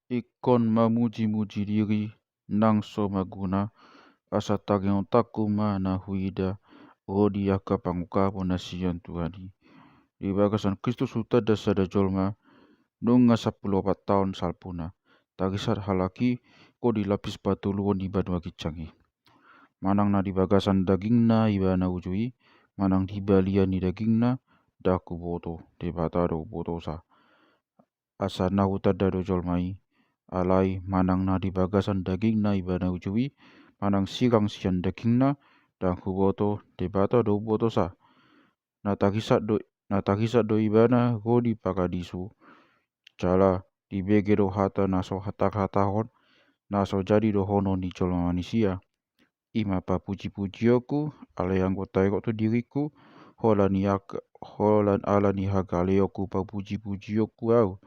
Ikon mamuji-muji diri nang so maguna asa tagion taku mana huida rodi yaka pangukapo na siyan Tuhani. Di bagasan Kristus utada sada jolma nunga 14 tahun salpuna. Tagisar halaki ko dilapis patuluan di badwa kicangi. Manang na di bagasan dagingna ibana ujui, manang di balia ni dagingna daku boto debata do boto sa. Asa na utada do jolmai alai manang na di bagasan dagingna ibana ujui, manang sirang sian dagingna daku boto debata do boto sa. Na tagisat do ibana godi pakadisu. Jala di bege do hata naso hatak-hatakon naso jadi do hono ni jolma manusia. Ima pa puji-puji aku ala yang ko taiko tu diriku holan ala ni hagalioku pa puji-puji aku au.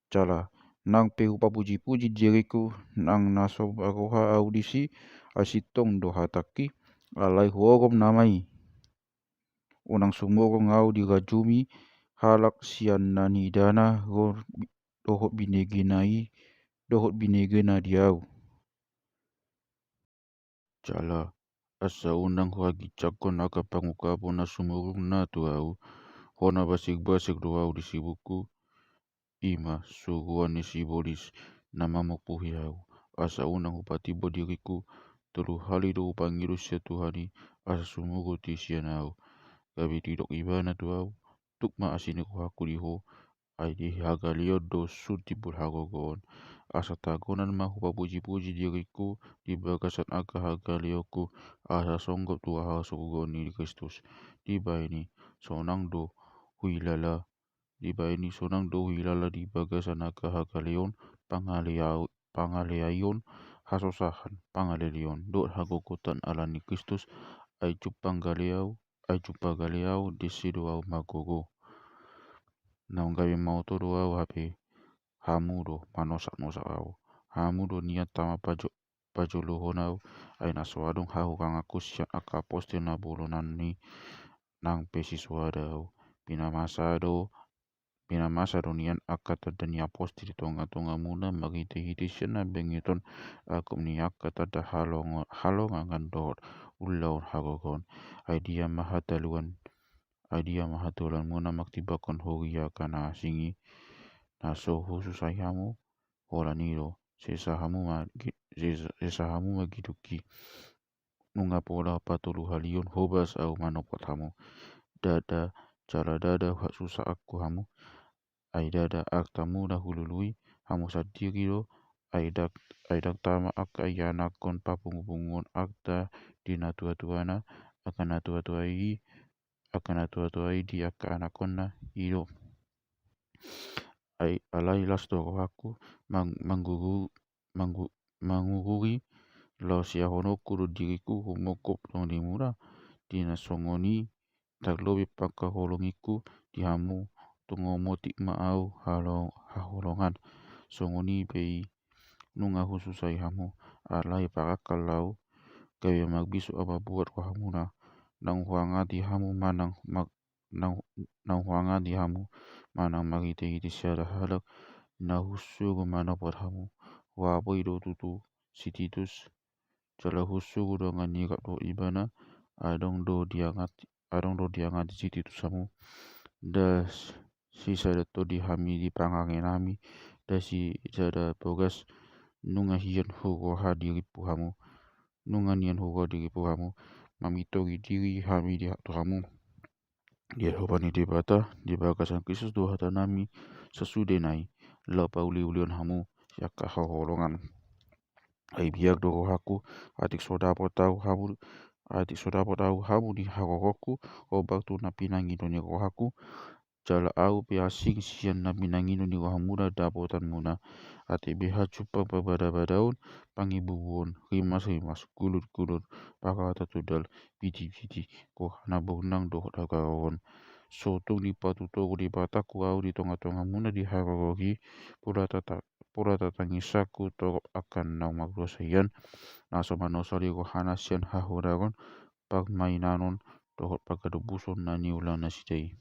Jala nang pe pa puji-puji diriku nang naso baroha audisi asitong do hataki alai huogom namai. Unang sumurong au dirajumi halak sian nani dana dohot binegena diau. Jala asa unang huagi cakon aka pangukapo na sumurung na tu au hona basik-basik do au di sibuku ima suruan ni sibolis nama mopuhi au asa unang upatibo diriku telu hali do upangiru sia Tuhani asa sumuru ti sian au gabi tidok ibana tu au tukma asini ko aku diho aidi hagalio do suti burhagogon asa tagonan mahu papuji-puji diriku di bagasan aka hagalioku asa songgop tu aha sugoni di Kristus di baini sonang do huilala di bagasan aka hagalion pangaleaion hasosahan pangalelion dot hagogotan alani Kristus ai cupang galeau desido au magogo naung gawe mau to do au hape hamu do manosak-nosak au hamu do niat tama pajolohon au ai naso adong hahu kang aku sian aka poste na bolonan ni nang pesi suada au pina masa do nian aka tada ni aposti di tonga-tonga muna magiti-hiti sian na bengiton aku ni aka tada halong angan dot ulaun hagogon ai dia mahataluan muna maktibakon horia kana singi naso husus ayamu hola niro sesahamu magiduki nunga pola patulu halion hobas au manopot hamu dada jala dada hak susah aku hamu ai dada aktamu dah hulului hamu sadiri do ai dak tama ak ayanakon papungungun akta dina tua-tuana akan tua-tuai di aka anakonna iro ai alai las do aku mangururi lau sia honoku do diriku humokop tong dimura dina songoni taglobe paka holongiku dihamu tungomoti ma au haholongan songoni bei nunga hususai hamu alai pakakal lau gawe magbisu apa buat ko hamuna nang huanga di hamu manang magite-gite siada halak na husugu manopot hamu waboi do tutu si Titus jala husugu do nganirak do ibana adong do diangati si Titus hamu da sisa to di hami di pangangen hami da si jada bogas nunga hian hugo hadiripu hamu nunga nian hugo diripu hamu mamitori diri hami di hatu hamu dia hopani debata di bagasan Kristus do hatanami sesudenai lau pauli-ulion hamu yaka haholongan ai biak do haku atik sodapot au hamu di hagogoku obak tu napinangi do ni haku jala au pe asing sian napinangi do ni hamuda dapotan muna ati beha cupang pabada-badaun pangibubuon rimas kulut pakata tudal piti ko hana bonang do hagaron sotung di patuto di bataku au di tonga-tonga muna di hagogogi pura tatangisaku to akan nau maglosayan naso manosali ko hana sian hahodagon pagmainanon dohot pagadubuson nani ulana sidai.